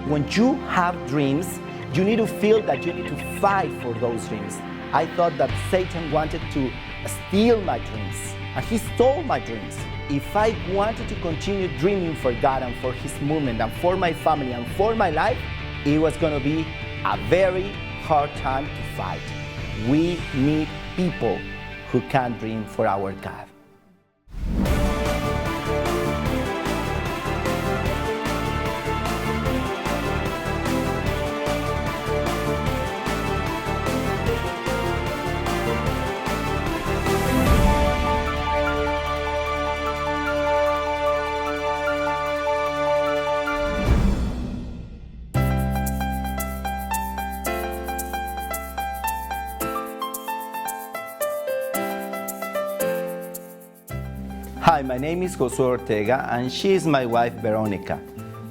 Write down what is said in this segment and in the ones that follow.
When you have dreams, you need to feel that you need to fight for those dreams. I thought that Satan wanted to steal my dreams, and he stole my dreams. If I wanted to continue dreaming for God and for His movement and for my family and for my life, it was going to be a very hard time to fight. We need people who can dream for our God. Hi, my name is Josue Ortega, and she is my wife, Veronica.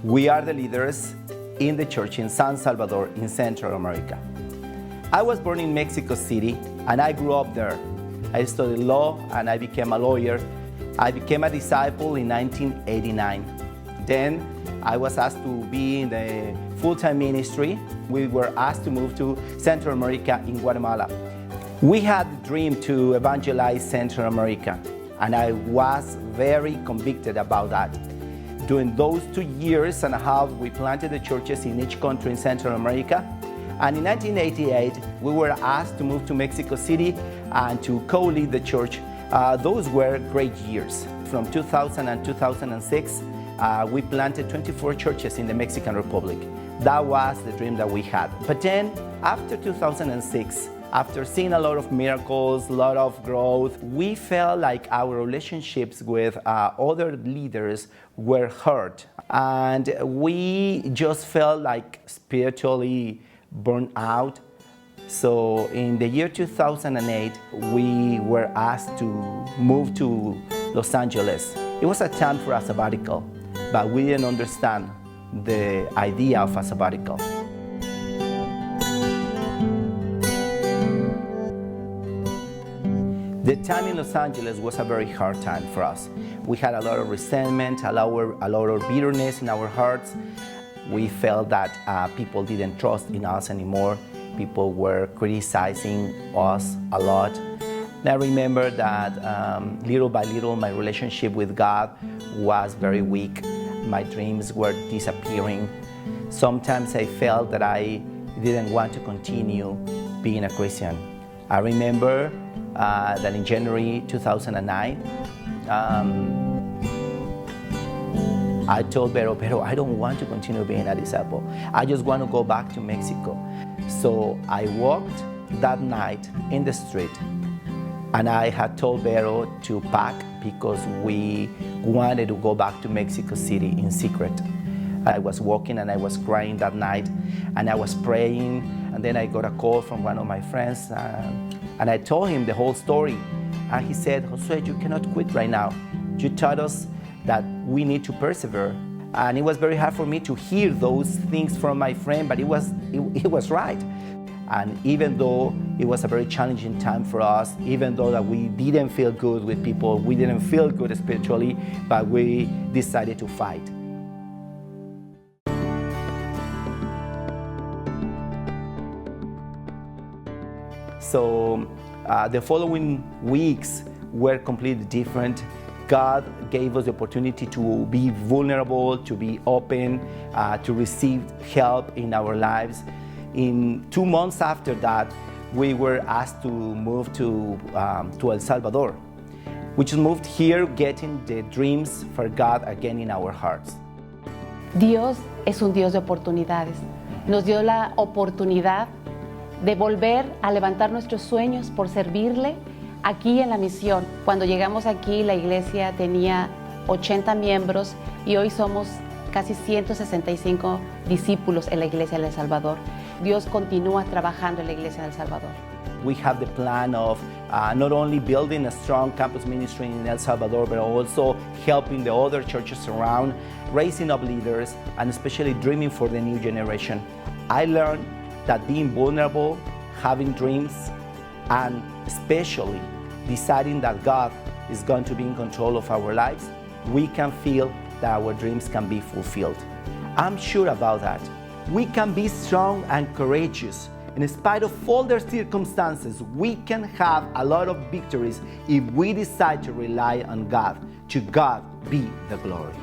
We are the leaders in the church in San Salvador in Central America. I was born in Mexico City, and I grew up there. I studied law, and I became a lawyer. I became a disciple in 1989. Then I was asked to be in the full-time ministry. We were asked to move to Central America in Guatemala. We had the dream to evangelize Central America, and I was very convicted about that. During those 2 years and a half, we planted the churches in each country in Central America. And in 1988, we were asked to move to Mexico City and to co-lead the church. Those were great years. From 2000 and 2006, we planted 24 churches in the Mexican Republic. That was the dream that we had. But then, after 2006, after seeing a lot of miracles, a lot of growth, we felt like our relationships with other leaders were hurt. And we just felt like spiritually burned out. So in the year 2008, we were asked to move to Los Angeles. It was a time for a sabbatical, but we didn't understand the idea of a sabbatical. The time in Los Angeles was a very hard time for us. We had a lot of resentment, a lot of bitterness in our hearts. We felt that people didn't trust in us anymore. People were criticizing us a lot. And I remember that little by little my relationship with God was very weak. My dreams were disappearing. Sometimes I felt that I didn't want to continue being a Christian. I remember that in January 2009, I told Vero, I don't want to continue being a disciple. I just want to go back to Mexico. So I walked that night in the street, and I had told Vero to pack because we wanted to go back to Mexico City in secret. I was walking and I was crying that night, and I was praying, and then I got a call from one of my friends, and I told him the whole story. And he said, Josue, you cannot quit right now. You taught us that we need to persevere. And it was very hard for me to hear those things from my friend, but it was right. And even though it was a very challenging time for us, even though that we didn't feel good with people, we didn't feel good spiritually, but we decided to fight. So the following weeks were completely different. God gave us the opportunity to be vulnerable, to be open, to receive help in our lives. In 2 months after that, we were asked to move to El Salvador. We just moved here, getting the dreams for God again in our hearts. Dios es un Dios de oportunidades. Nos dio la oportunidad de volver a levantar nuestros sueños por servirle aquí en la misión. Cuando llegamos aquí, la iglesia tenía 80 miembros y hoy somos casi 165 discípulos en la iglesia de El Salvador. Dios continúa trabajando en la iglesia de El Salvador. We have the plan of not only building a strong campus ministry in El Salvador, but also helping the other churches around, raising up leaders, and especially dreaming for the new generation. I learned that being vulnerable, having dreams, and especially deciding that God is going to be in control of our lives, we can feel that our dreams can be fulfilled. I'm sure about that. we can be strong and courageous. In spite of all their circumstances, we can have a lot of victories if we decide to rely on God. To God be the glory.